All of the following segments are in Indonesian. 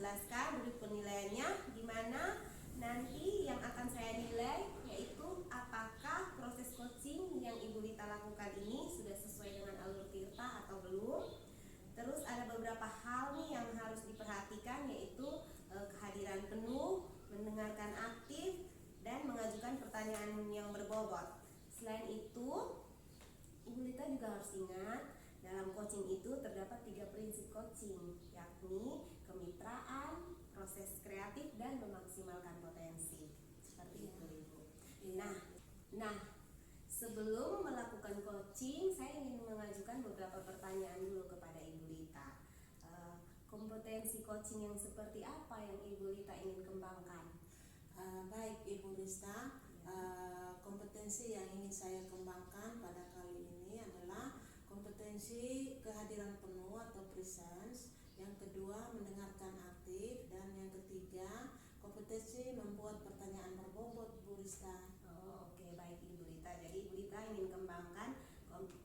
jelaskan berikut penilaiannya, di mana nanti yang akan saya nilai yaitu apakah proses coaching yang Ibu Lita lakukan ini sudah sesuai dengan alur Tirta atau belum. Terus ada beberapa hal nih yang harus diperhatikan, yaitu kehadiran penuh, mendengarkan aktif, dan mengajukan pertanyaan yang berbobot. Selain itu, Ibu Lita juga harus ingat dalam coaching itu terdapat 3 prinsip coaching, yakni kemitraan, proses kreatif, dan memaksimalkan potensi. Seperti itu, Ibu. Nah, sebelum melakukan coaching, saya ingin mengajukan beberapa pertanyaan dulu kepada Ibu Lita. Kompetensi coaching yang seperti apa yang Ibu Lita ingin kembangkan? Baik Ibu Rista, kompetensi yang ingin saya kembangkan pada kali ini adalah kompetensi kehadiran penuh atau presence, yang kedua mendengarkan aktif, dan yang ketiga kompetensi membuat pertanyaan berbobot, Bu Rista. Oke, baik Ibu Lita. Jadi Ibu Lita ingin kembangkan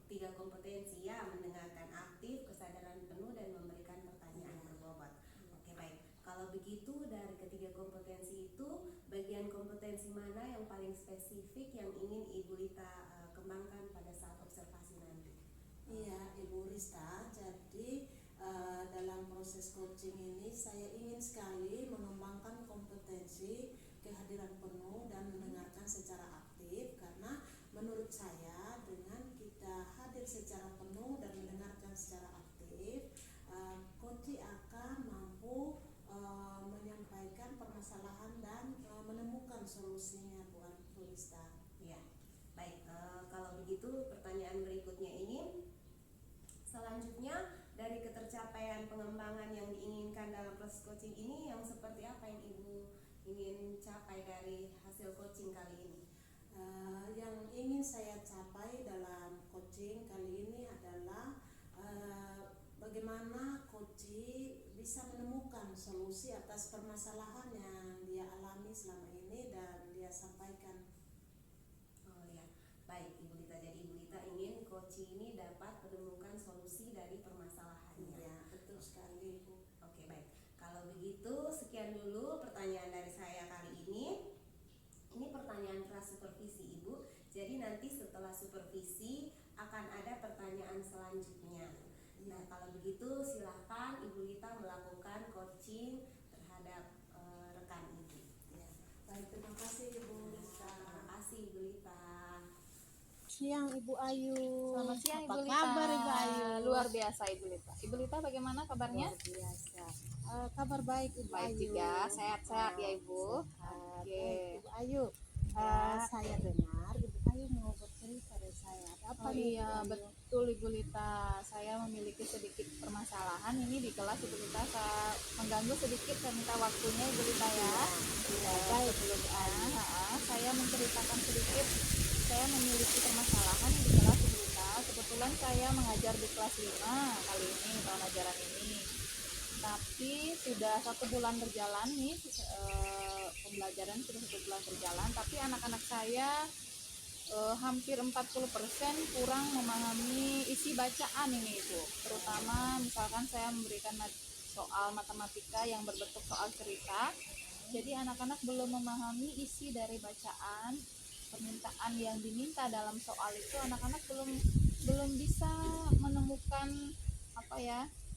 3 kompetensi, ya, mendengarkan aktif, kesadaran penuh, dan memberikan pertanyaan berbobot. Oke, baik. Kalau begitu, dari ketiga kompetensi itu, bagian kompetensi mana yang paling spesifik yang ingin Ibu Lita kembangkan pada saat observasi nanti? Iya, Ibu Rista. Jadi dalam proses coaching ini saya ingin sekali mengembangkan kompetensi kehadiran penuh dan mendengarkan secara aktif, karena menurut saya dengan kita hadir secara penuh dan mendengarkan secara aktif, coach akan mampu menyampaikan permasalahan dan menemukan solusinya, Bu Rista. Ya, baik. Kalau begitu, pertanyaan berikutnya ini, selanjutnya dari ketercapaian pengembangan yang diinginkan dalam proses coaching ini, yang seperti apa yang Ibu ingin capai dari hasil coaching kali ini? Yang ingin saya capai dalam coaching kali ini adalah bagaimana coach bisa menemukan solusi atas permasalahan yang dia alami selama ini dan dia sampaikan. Oh ya, baik Ibu Lita. Jadi Ibu Lita ingin coach ini dapat menemukan solusi dari permasalahannya. Ya, betul sekali, Bu. Oke, baik. Kalau begitu, sekian dulu pertanyaan dari saya kali ini. Ini pertanyaan pra-supervisi, Ibu. Jadi nanti setelah supervisi akan ada pertanyaan selanjutnya. Nah, kalau begitu silahkan Ibu Lita melakukan coaching terhadap rekan Ibu. Ya. Baik, terima kasih Ibu Lita. Terima kasih Ibu Lita. Siang Ibu Ayu. Selamat siang Ibu Lita. Apa kabar Ibu Ayu? Luar biasa Ibu Lita. Ibu Lita bagaimana kabarnya? Luar biasa. Kabar baik Ibu Baik Ayu. juga, sehat-sehat ya Ibu. Sehat. Oke. Baik, Ibu Ayu. Saya dengar Ibu Ayu mau bercerita dari saya. Ada apa Oh nih, iya, Ibu Ayu? betul Ibu Lita. Saya memiliki sedikit permasalahan ini di kelas Ibu Lita. Saya mengganggu sedikit, saya minta waktunya Ibu Lita ya. Baik. Sebelumnya saya menceritakan sedikit. Saya memiliki permasalahan di kelas Ibu Lita. Kebetulan saya mengajar di kelas 5 kali ini, tahun ajaran ini. Tapi sudah 1 bulan berjalan nih, pembelajaran sudah 1 bulan berjalan, tapi anak-anak saya hampir 40% kurang memahami isi bacaan ini Ibu. Terutama misalkan saya memberikan soal matematika yang berbentuk soal cerita, jadi anak-anak belum memahami isi dari bacaan. Permintaan yang diminta dalam soal itu anak-anak belum bisa menemukan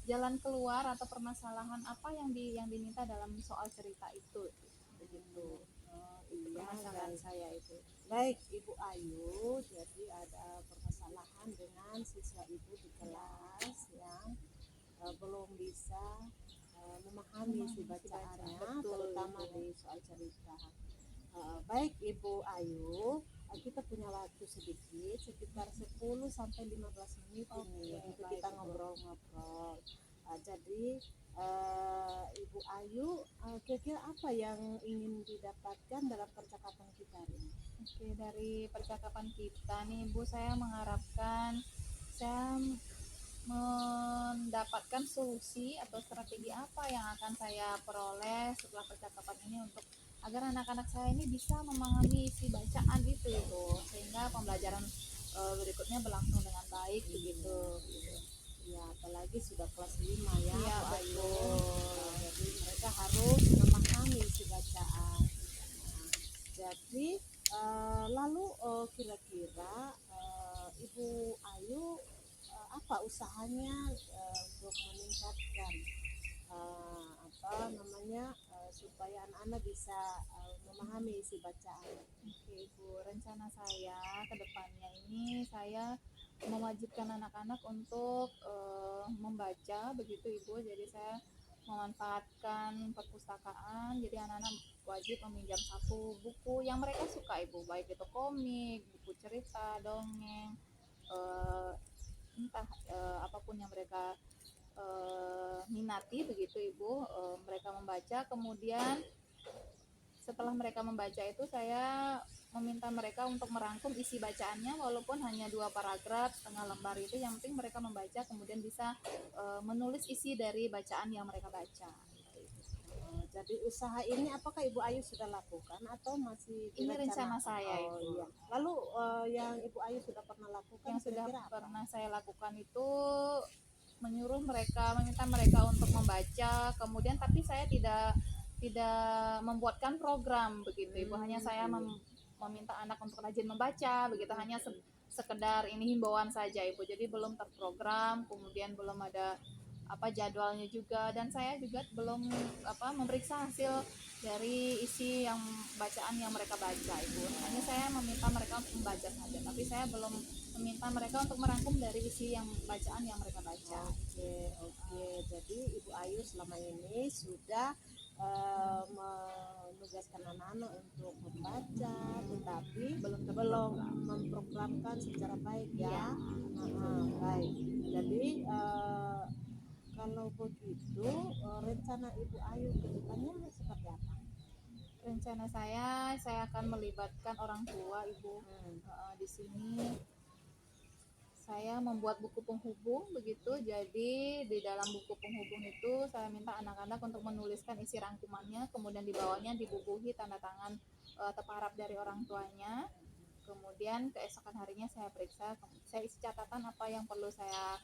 jalan keluar atau permasalahan apa yang diminta dalam soal cerita itu, begitu. Iya, Permasalahan baik. saya itu. Baik Ibu Ayu, jadi ada permasalahan dengan siswa Ibu di kelas yang belum bisa memahami isi bacaannya, Betul, terutama Ibu. di soal cerita. Baik Ibu Ayu, kita punya waktu sedikit, sekitar 10 sampai 15 menit ini untuk baik, kita Ibu. ngobrol-ngobrol. Jadi Ibu Ayu, kira-kira apa yang ingin didapatkan dalam percakapan kita hari ini? Oke, dari percakapan kita nih Ibu, saya mengharapkan saya mendapatkan solusi atau strategi apa yang akan saya peroleh setelah percakapan ini untuk agar anak-anak saya ini bisa memahami isi bacaan itu Ibu, sehingga pembelajaran berikutnya berlangsung dengan baik begitu. Ya, apalagi sudah kelas 5 ya, Iya, Bu Ayu. betul. Jadi mereka usahanya untuk meningkatkan supaya anak-anak bisa memahami isi bacaan. Oke Ibu, rencana saya ke depannya ini saya mewajibkan anak-anak untuk membaca begitu Ibu. Jadi saya memanfaatkan perpustakaan, jadi anak-anak wajib meminjam satu buku yang mereka suka Ibu, baik itu komik, buku cerita, dongeng, entah apapun yang mereka minati begitu Ibu. Mereka membaca, kemudian setelah mereka membaca itu saya meminta mereka untuk merangkum isi bacaannya, walaupun hanya 2 paragraf setengah lembar, itu yang penting mereka membaca kemudian bisa menulis isi dari bacaan yang mereka baca. Jadi usaha ini apakah Ibu Ayu sudah lakukan atau masih Ini rencana direncanakan? saya Oh, Ibu. iya. Lalu yang Ibu Ayu sudah pernah lakukan Yang sudah kira-kira apa? pernah saya lakukan itu menyuruh mereka, meminta mereka untuk membaca, kemudian tapi saya tidak membuatkan program begitu Ibu. Hanya saya meminta anak untuk rajin membaca begitu, hanya sekedar ini himbauan saja Ibu. Jadi belum terprogram, kemudian belum ada jadwalnya juga, dan saya juga belum memeriksa hasil dari isi yang bacaan yang mereka baca Ibu. Hanya saya meminta mereka untuk membaca saja, tapi saya belum meminta mereka untuk merangkum dari isi yang bacaan yang mereka baca. Oke. Jadi Ibu Ayu selama ini sudah menugaskan anak-anak untuk membaca, tetapi belum memprogramkan secara baik ya. Baik. Jadi kalau begitu rencana Ibu Ayu ke depannya seperti apa? Rencana saya akan melibatkan orang tua Ibu. Di sini saya membuat buku penghubung begitu. Jadi di dalam buku penghubung itu saya minta anak-anak untuk menuliskan isi rangkumannya, kemudian di bawahnya dibubuhi tanda tangan teparap dari orang tuanya. Kemudian keesokan harinya saya periksa, saya isi catatan apa yang perlu saya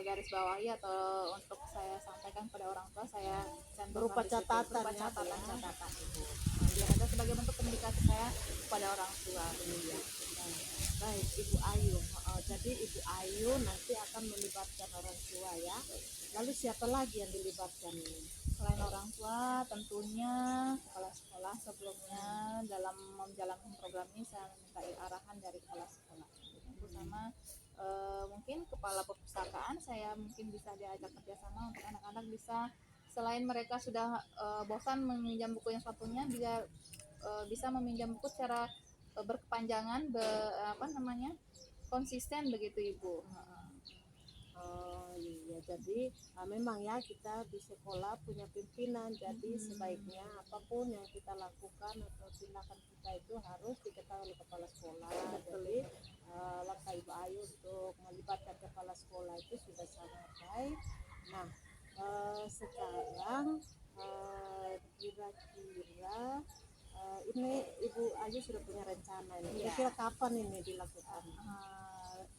garis bawahi atau untuk saya sampaikan pada orang tua, saya cantumkan Berupa di situ. catatan Berupa ya, catatan Ibu. Biar ada sebagai bentuk komunikasi saya kepada orang tua. Iya. Baik Ibu Ayu. Jadi Ibu Ayu nanti akan melibatkan orang tua ya. Lalu siapa lagi yang dilibatkan ini? Selain orang tua, tentunya kepala sekolah sebelumnya dalam menjalankan program ini saya meminta arahan dari kepala sekolah. Itu sama mungkin kepala perpustakaan, saya mungkin bisa diajak kerjasama untuk anak-anak bisa, selain mereka sudah bosan meminjam buku yang satunya, bisa meminjam buku secara berkepanjangan, konsisten begitu Ibu. Iya, jadi memang ya kita di sekolah punya pimpinan, jadi sebaiknya apapun yang kita lakukan atau tindakan kita itu harus diketahui oleh kepala sekolah. Jadi langkah Ibu Ayu untuk melibatkan kepala sekolah itu sudah sangat baik. Nah sekarang kira-kira ini Ibu Ayu sudah punya rencana ini. Kira-kira kapan ini dilakukan?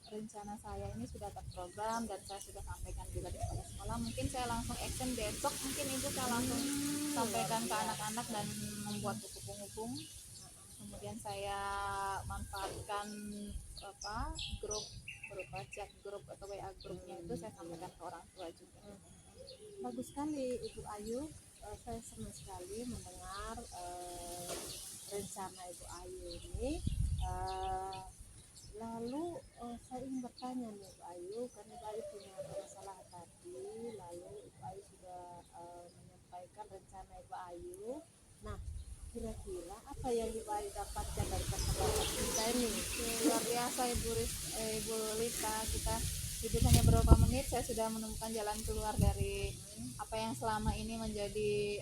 Rencana saya ini sudah terprogram dan saya sudah sampaikan juga di kepala sekolah. Mungkin saya langsung action besok, mungkin Ibu saya langsung sampaikan ke anak-anak dan membuat buku penghubung. Kemudian saya manfaatkan grup berupa chat grup atau WA grupnya itu saya sampaikan ke orang tua juga. Bagus sekali Ibu Ayu. Saya senang sekali mendengar rencana Ibu Ayu ini. Lalu saya ingin bertanya nih Ibu Ayu, karena Ibu Ayu punya masalah tadi, lalu Ibu Ayu sudah menyampaikan rencana Ibu Ayu. Nah, kira-kira apa yang Ibu Ayu dapatkan dari pertemuan kita ini? Luar biasa Ibu Lita, kita hidup hanya beberapa menit saya sudah menemukan jalan keluar dari apa yang selama ini menjadi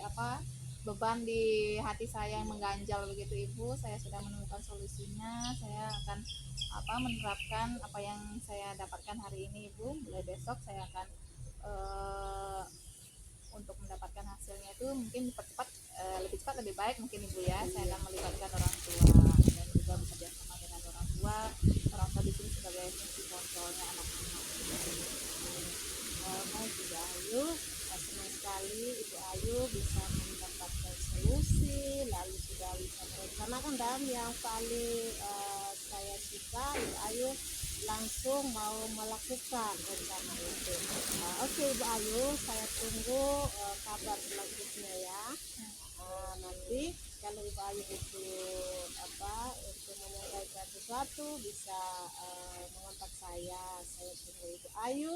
beban di hati saya yang mengganjal begitu Ibu. Saya sudah menemukan solusinya. Saya akan menerapkan apa yang saya dapatkan hari ini Ibu. Mulai besok saya akan untuk mendapatkan hasilnya itu mungkin dipercepat, lebih cepat lebih baik mungkin Ibu ya. Saya akan melibatkan orang tua dan juga bekerja sama dengan orang tua di sini sebagai fungsi kontrolnya anak-anak. Baik Ibu Ayu, senang sekali Ibu Ayu bisa mendapatkan solusi, lalu sudah bisa merencanakan, dan yang paling saya suka Ibu Ayu langsung mau melakukan rencana itu. Oke Ibu Ayu, saya tunggu kabar selanjutnya ya. Nanti kalau Ibu Ayu butuh untuk menyampaikan sesuatu bisa mengontak saya. Saya tunggu Ibu Ayu.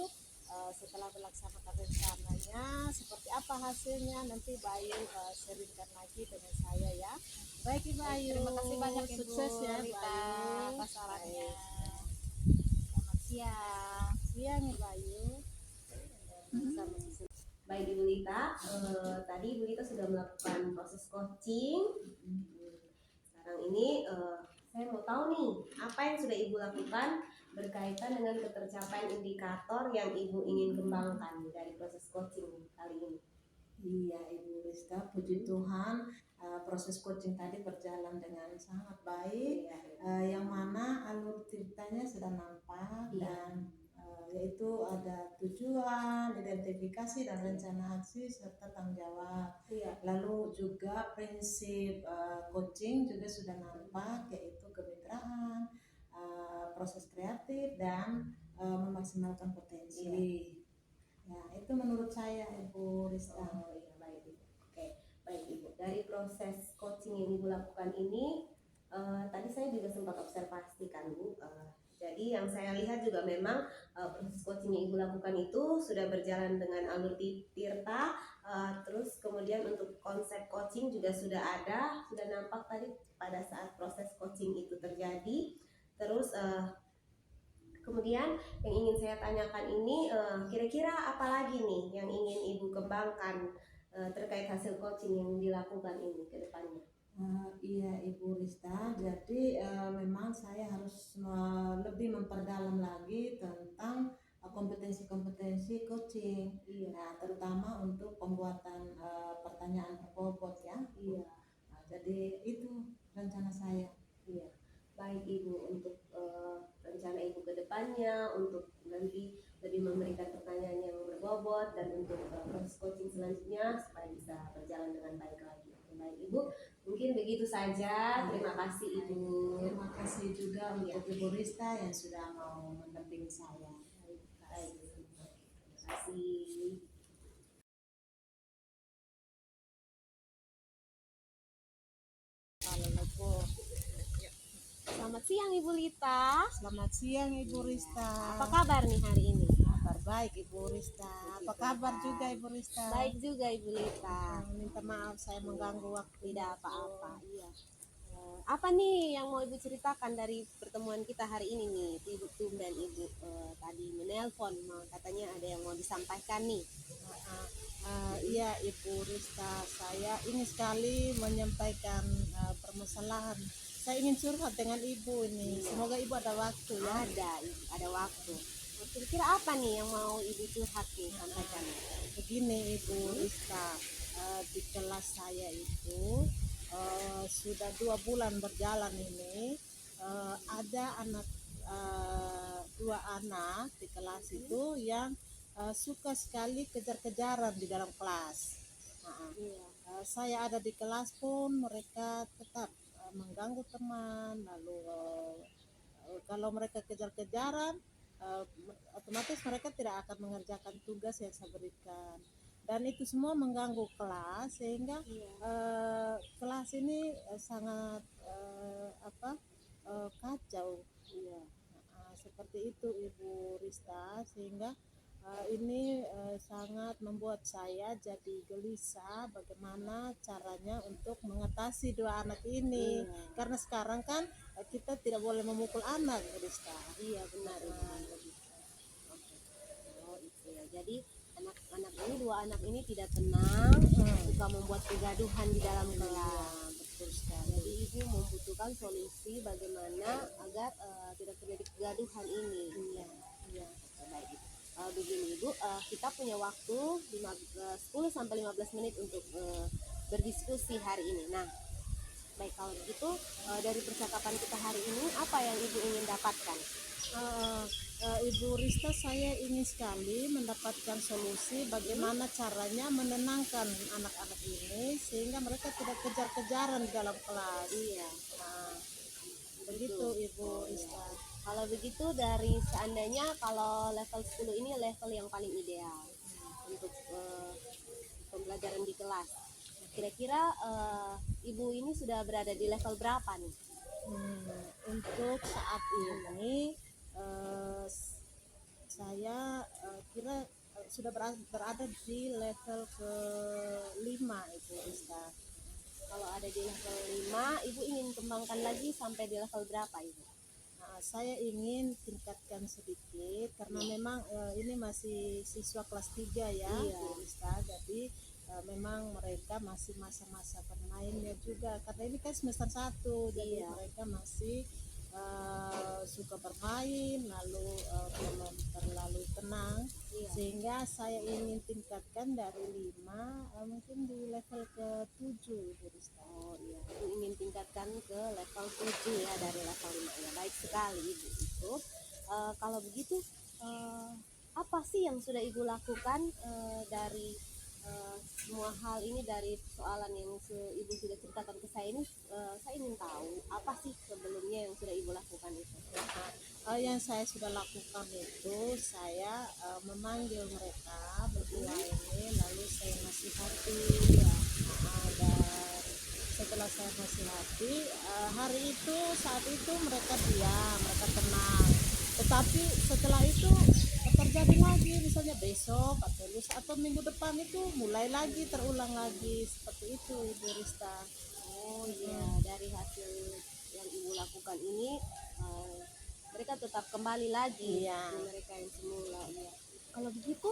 Setelah melaksanakan rencananya seperti apa hasilnya nanti Ibu Ayu sharingkan lagi dengan saya ya. Baik Ibu Ayu, Terima kasih banyak Ibu sukses ya Ibu Rita Ayu atas sarannya. Baik. Selamat siang. Siang Ibu Ayu. Baik Ibu Lita, tadi Ibu Lita sudah melakukan proses coaching. Sekarang ini saya mau tahu nih, apa yang sudah Ibu lakukan berkaitan dengan ketercapaian indikator yang Ibu ingin kembangkan dari proses coaching kali ini. Iya Ibu Rista, puji Tuhan proses coaching tadi berjalan dengan sangat baik. Yang mana alur ceritanya sudah nampak dan yaitu ada tujuan, identifikasi dan rencana aksi serta tanggung jawab. Lalu juga prinsip coaching juga sudah nampak, yaitu kemitraan, proses kreatif dan memaksimalkan potensi. Ya, itu menurut saya Ibu Rista. Oh iya, baik Ibu. Oke, baik Ibu. Dari proses coaching yang Ibu lakukan ini, tadi saya juga sempat observasi kan Bu. Jadi yang saya lihat juga memang proses coaching yang Ibu lakukan itu sudah berjalan dengan alur Tirta. Terus kemudian untuk konsep coaching juga sudah ada, sudah nampak tadi pada saat proses coaching itu terjadi. Terus kemudian yang ingin saya tanyakan ini, kira-kira apa lagi nih yang ingin Ibu kembangkan terkait hasil coaching yang dilakukan ini ke depannya? Iya Ibu Rista, jadi memang saya harus lebih memperdalam lagi tentang kompetensi-kompetensi coaching. Nah, terutama untuk pembuatan pertanyaan berbobot ya. Jadi itu rencana saya. Baik Ibu, untuk rencana Ibu ke depannya, untuk nanti lebih memberikan pertanyaan yang berbobot dan untuk proses coaching selanjutnya supaya bisa berjalan dengan baik lagi. Baik Ibu, mungkin begitu saja. Terima kasih Ibu. Terima kasih juga untuk Ibu Rista yang sudah mau mendampingi saya. Baik, terima kasih. Selamat siang Ibu Lita. Selamat siang Ibu Rista. Apa kabar nih hari ini? Kabar baik Ibu Rista. Apa kabar juga Ibu Rista? Baik juga Ibu Lita. Minta maaf saya mengganggu waktu. Tidak apa-apa. Iya. Apa nih yang mau Ibu ceritakan dari pertemuan kita hari ini nih? Ibu tumben Ibu tadi menelpon, katanya ada yang mau disampaikan nih. Iya Ibu Rista, saya ingin sekali menyampaikan permasalahan. Saya ingin curhat dengan Ibu ini. Semoga Ibu ada waktu ya. Ada waktu. Kira-kira apa nih yang mau Ibu curhat nih sampaikan? Begini Ibu Rista, di kelas saya itu sudah 2 bulan berjalan ini, ada dua anak di kelas itu yang suka sekali kejar-kejaran di dalam kelas. Saya ada di kelas pun mereka tetap mengganggu teman, lalu kalau mereka kejar-kejaran otomatis mereka tidak akan mengerjakan tugas yang saya berikan, dan itu semua mengganggu kelas sehingga kelas ini sangat kacau. Seperti itu Ibu Rista, sehingga ini sangat membuat saya jadi gelisah bagaimana caranya untuk mengatasi 2 anak ini. Karena sekarang kan kita tidak boleh memukul anak, Rista. Iya benar. Oh itu ya. Jadi anak-anak ini, 2 anak ini tidak tenang, suka membuat kegaduhan di dalam kelas. Betul sekali. Jadi Ibu membutuhkan solusi bagaimana agar tidak terjadi kegaduhan ini. Iya. Baik Ibu. Begini Ibu, kita punya waktu 10-15 menit untuk berdiskusi hari ini. Nah, baik kalau begitu dari percakapan kita hari ini apa yang Ibu ingin dapatkan? Ibu Rista, saya ingin sekali mendapatkan solusi bagaimana caranya menenangkan anak-anak ini sehingga mereka tidak kejar-kejaran di dalam kelas. Iya. Begitu Ibu Rista. Kalau begitu dari seandainya kalau level 10 ini level yang paling ideal untuk pembelajaran di kelas. Kira-kira ibu ini sudah berada di level berapa nih? Untuk saat ini saya kira sudah berada di level ke-5 Ibu Rista. Kalau ada di level 5, ibu ingin kembangkan lagi sampai di level berapa ibu? Nah, saya ingin tingkatkan sedikit karena memang ini masih siswa kelas 3 ya, Iya. Bu Rista. Jadi memang mereka masih masa-masa bermainnya juga karena ini kan semester 1, jadi Iya. mereka masih suka bermain, lalu belum terlalu tenang. Iya. Sehingga saya ingin tingkatkan dari 5 mungkin di level ke-7 Bu Rista. Oh iya, ibu ingin tingkatkan ke level 7 ya dari level 5 ya. Baik sekali ibu itu. Kalau begitu apa sih yang sudah ibu lakukan dari semua hal ini, dari persoalan yang ibu sudah ceritakan ke saya ini? Saya ingin tahu apa sih sebelumnya yang sudah ibu lakukan itu? Yang saya sudah lakukan itu saya memanggil mereka berdua ini, lalu saya nasihati ya. Dan setelah saya nasihati, hari itu saat itu mereka diam, mereka tenang. Tetapi setelah itu terjadi lagi, misalnya besok atau lusa atau minggu depan itu mulai lagi, terulang lagi seperti itu Ibu Rista. Oh iya, dari hasil yang ibu lakukan ini mereka tetap kembali lagi Iya. ke mereka yang semula. Iya. Kalau begitu,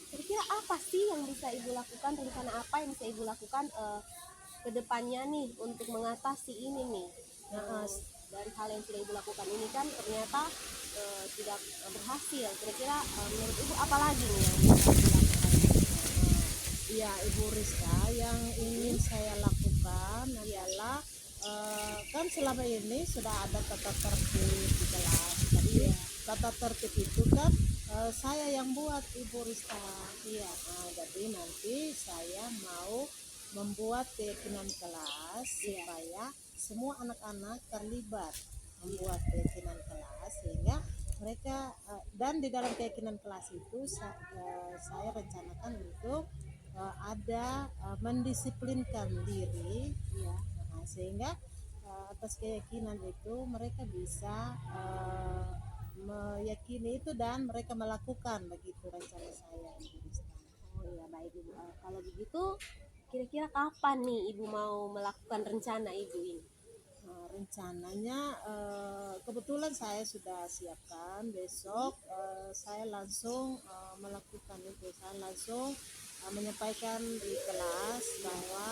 kira-kira apa sih yang bisa ibu lakukan, rencana apa yang bisa ibu lakukan ke depannya nih untuk mengatasi ini nih? Dari hal yang sudah ibu lakukan ini kan ternyata tidak berhasil. Kira-kira menurut ibu apa lagi nih yang bisa ibu lakukan? Ya Ibu Rizka, yang ingin saya lakukan adalah kan selama ini sudah ada tata tertib di kelas. Jadi tata tertib itu kan saya yang buat Ibu Rizka. Iya. Jadi nanti saya mau membuat keyakinan kelas supaya semua anak-anak terlibat membuat keyakinan kelas, sehingga mereka dan di dalam keyakinan kelas itu saya rencanakan untuk ada mendisiplinkan diri ya. Sehingga atas keyakinan itu mereka bisa meyakini itu dan mereka melakukan, begitu rencana saya. Oh iya, baik ibu. Kalau begitu kira-kira kapan nih ibu mau melakukan rencana ibu ini? Rencananya kebetulan saya sudah siapkan besok. Saya langsung melakukan itu, saya langsung menyampaikan di kelas bahwa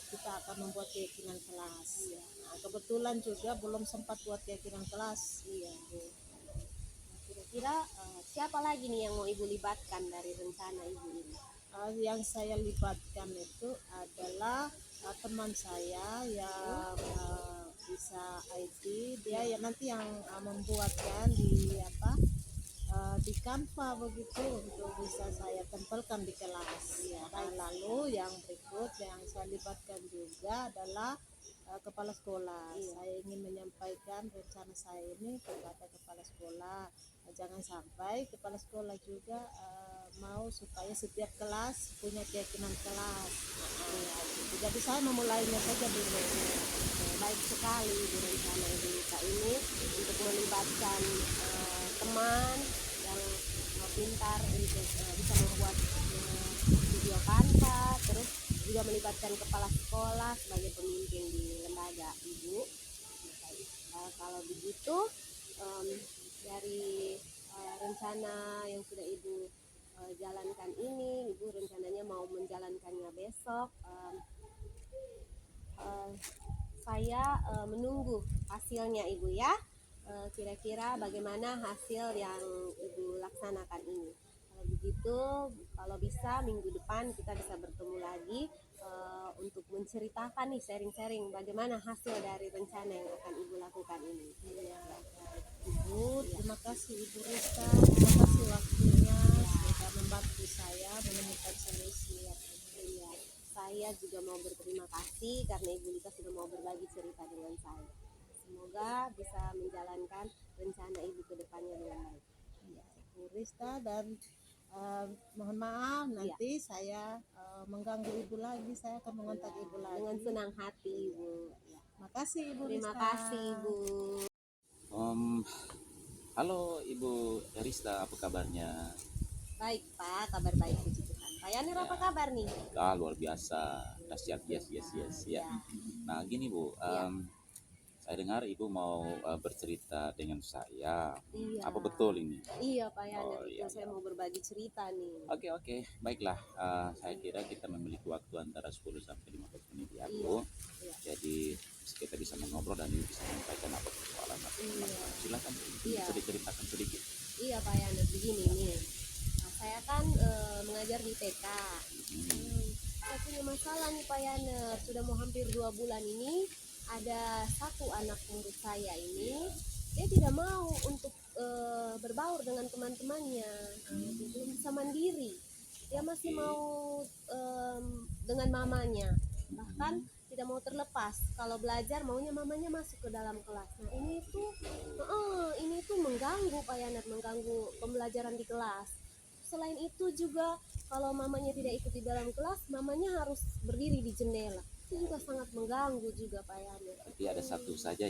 kita akan membuat keyakinan kelas. Kebetulan juga belum sempat buat keyakinan kelas. Kira-kira siapa lagi nih yang mau ibu libatkan dari rencana ibu ini? Yang saya libatkan itu adalah teman saya yang bisa IT, dia ya nanti yang membuatkan di di Canva begitu, untuk bisa saya tempelkan di kelas ya. Lalu yang berikut yang saya libatkan juga adalah kepala sekolah. Saya ingin menyampaikan rencana saya ini kepada kepala sekolah. Jangan sampai kepala sekolah juga mau supaya setiap kelas punya keyakinan kelas. Jadi saya memulainya saja dulu. Baik sekali ibu rencana ibu Lita ini untuk melibatkan teman yang pintar untuk bisa membuat video Canva, terus juga melibatkan kepala sekolah sebagai pemimpin di lembaga ibu. Kalau begitu dari rencana yang sudah ibu jalankan ini, ibu rencananya mau menjalankannya besok. Saya menunggu hasilnya ibu ya. Kira-kira bagaimana hasil yang ibu laksanakan ini. Kalau begitu, kalau bisa minggu depan kita bisa bertemu lagi untuk menceritakan nih, sharing-sharing bagaimana hasil dari rencana yang akan ibu lakukan ini. Ibu, terima kasih Ibu Rizka, terima kasih waktunya sudah membantu saya menemukan solusi. Iya, saya juga mau berterima kasih karena Ibu Lita sudah mau berbagi cerita dengan saya. semoga bisa menjalankan rencana ibu ke depannya dengan baik. Iya, Bu Rista, dan mohon maaf nanti Iya. saya mengganggu ibu lagi, saya akan mengontak ibu lagi. Dengan senang hati ibu. Ya, makasih Ibu Terima Rista. kasih ibu. Halo Ibu Rista, apa kabarnya? Baik Pak, kabar baik puji Tuhan. Pak Yanir apa kabar nih? Luar biasa, dahsyat, yes ya. Nah gini Bu, Iya. saya dengar Ibu mau bercerita dengan saya. Iya. Apa betul ini? Iya Pak Yanir, Oh, itu iya, saya iya. mau berbagi cerita nih. Oke, baiklah. Saya kira kita memiliki waktu antara 10 sampai 15 menit ya Bu. Iya. Jadi kita bisa mengobrol dan Ibu bisa menyampaikan apa persoalan atau Iya. masalah. Silakan Iya. bisa diceritakan sedikit. Iya Pak Yanir, begini nih. Nah, saya kan mengajar di TK. Saya punya masalah nih Pak Yanir, sudah mau hampir 2 bulan ini ada satu anak murid saya ini, dia tidak mau untuk berbaur dengan teman-temannya, dia belum bisa mandiri, dia masih mau dengan mamanya, bahkan tidak mau terlepas, kalau belajar maunya mamanya masuk ke dalam kelas. Nah ini tuh mengganggu Pak Yanir, mengganggu pembelajaran di kelas. Selain itu juga kalau mamanya tidak ikut di dalam kelas, mamanya harus berdiri di jendela. Itu juga sangat mengganggu juga Pak Yanir. Jadi ada satu saja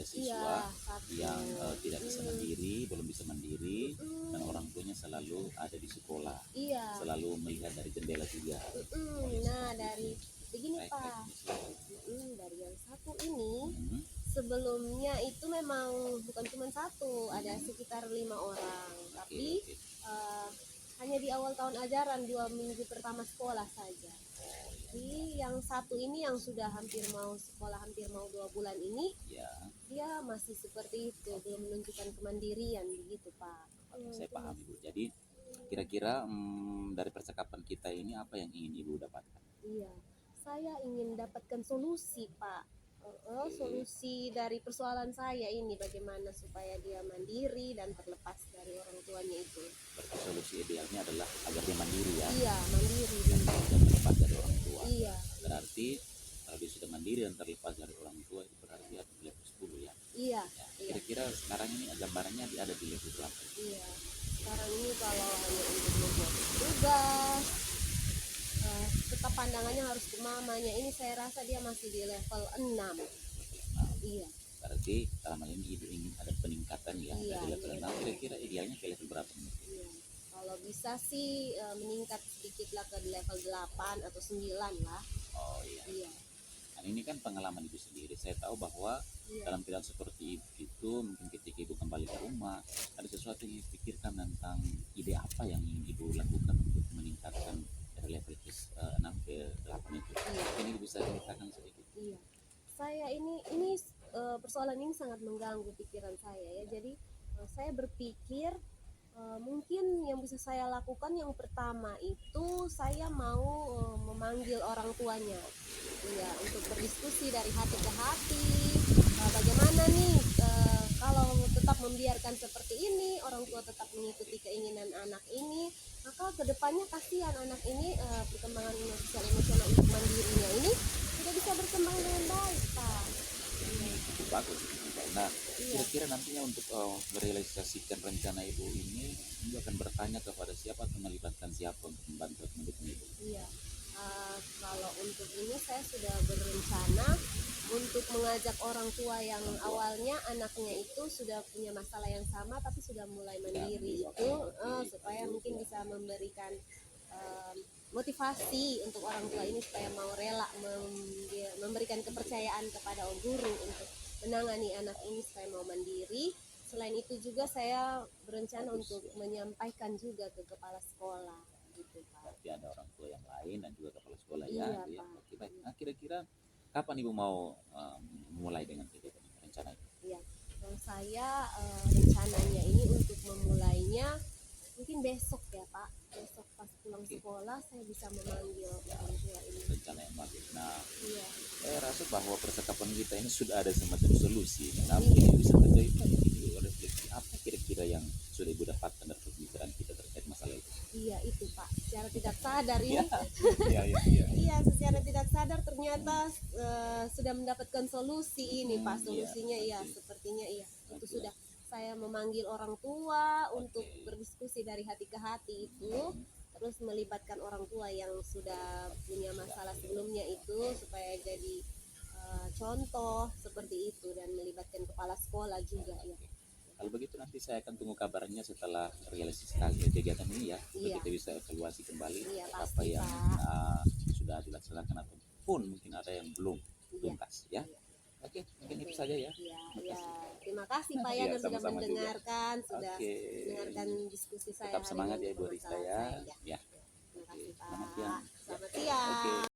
siswa Iya, satu. yang tidak bisa mandiri, belum bisa mandiri, dan orang tuanya selalu ada di sekolah, Iya. selalu melihat dari jendela juga. Nah dari begini Baik, Pak, silakan. dari yang satu ini Mhm. sebelumnya itu memang bukan cuma satu, ada sekitar 5 orang, tapi Oke. hanya di awal tahun ajaran 2 minggu pertama sekolah saja. Jadi yang satu ini yang sudah hampir mau sekolah, hampir mau 2 bulan ini, Ya, dia masih seperti itu, belum menunjukkan kemandirian begitu Pak. saya paham Ibu. Jadi kira-kira dari percakapan kita ini apa yang ingin Ibu dapatkan? Iya, saya ingin dapatkan solusi Pak. Solusi dari persoalan saya ini, bagaimana supaya dia mandiri dan terlepas dari orang tuanya itu. Berarti solusi idealnya adalah agar dia mandiri ya, Iya, mandiri. dan terlepas dari orang tua. Iya, Berarti kalau dia sudah mandiri dan terlepas dari orang tua, itu berarti dia di level 10 ya. iya, Ya, iya, kira-kira sekarang ini gambarannya dia ada di level berapa? iya. Sekarang ini kalau hanya untuk membuat tugas, tetap pandangannya harus ke mamanya. Ini saya rasa dia masih di level 6. Nah, Iya. berarti dalam hal ini Ibu ingin ada peningkatan ya, Iya, dari level iya. 6, kira-kira idealnya ke level berapa? Iya. Kalau bisa sih meningkat sedikit lah ke level 8 atau 9 lah. Oh iya. Iya. Nah, ini kan pengalaman Ibu sendiri. Saya tahu bahwa Iya. dalam keadaan seperti itu, mungkin ketika Ibu kembali ke rumah, ada sesuatu yang Ibu pikirkan tentang ide apa yang ingin Ibu lakukan untuk meningkatkan dari level ke 6 ke 8 itu. Iya. Ini Ibu bisa ceritakan sedikit. Iya, saya ini persoalan ini sangat mengganggu pikiran saya ya. Jadi saya berpikir mungkin yang bisa saya lakukan yang pertama itu saya mau memanggil orang tuanya, iya, untuk berdiskusi dari hati ke hati. Bagaimana nih kalau tetap membiarkan seperti ini, orang tua tetap mengikuti keinginan anak ini, maka kedepannya kasihan anak ini perkembangan sosial emosional untuk mandirinya ini tidak bisa berkembang dengan baik Pak. Itu bagus. Nah, Iya. kira-kira nantinya untuk merealisasikan rencana Ibu ini, Ibu akan bertanya kepada siapa atau melibatkan siapa untuk membantu atau mendukung Ibu? Iya, kalau untuk ini saya sudah berencana untuk mengajak orang tua yang awalnya anaknya itu sudah punya masalah yang sama tapi sudah mulai mandiri itu, supaya mungkin bisa memberikan motivasi untuk orang tua ini supaya mau rela memberikan kepercayaan kepada guru untuk menangani anak ini supaya mau mandiri. Selain itu juga saya berencana untuk menyampaikan juga ke kepala sekolah gitu Pak. Berarti ada orang tua yang lain dan juga kepala sekolah Iya, ya. Gitu ya. Pak. Oke, baik. Nah, kira-kira kapan Ibu mau mulai dengan kegiatan ini, rencana itu? Iya, yang saya rencananya ini untuk memulainya mungkin besok ya Pak. Besok pas pulang sekolah saya bisa memanggil orang tua ini. Rencana yang bagus. Nah, Iya, saya rasa bahwa percakapan kita ini sudah ada semacam solusi. Nah, mungkin Ibu bisa terjadi refleksi apa kira-kira yang sudah Ibu dapatkan dari pembicaraan kita terkait masalah itu. Iya itu Pak, secara tidak sadar ini. Iya, iya, iya, iya. Iya, secara tidak sadar ternyata sudah mendapatkan solusi ini Pak. Iya, Solusinya iya, oke. sepertinya iya. Itu Oke. sudah saya memanggil orang tua untuk Oke. berdiskusi dari hati ke hati itu, terus melibatkan orang tua yang sudah punya masalah sebelumnya itu supaya jadi contoh seperti itu, dan melibatkan kepala sekolah juga ya. Kalau begitu nanti saya akan tunggu kabarnya setelah realisasi kegiatan ini ya, supaya Iya. kita bisa evaluasi kembali Iya, apa pasti, yang Pak. sudah dilaksanakan ataupun mungkin ada yang belum Iya. tuntas ya. Oke, mungkin itu saja ya. Iya, Terima iya. kasih. Terima kasih Pak ya, Iya, dan sudah sama-sama juga. mendengarkan, sudah Oke. mendengarkan diskusi saya. Tetap hari semangat ini, ya Ibu Rista permasalahan ya. saya, ya. Ya. Terima kasih Selamat Pak. siang. Selamat siang. Oke.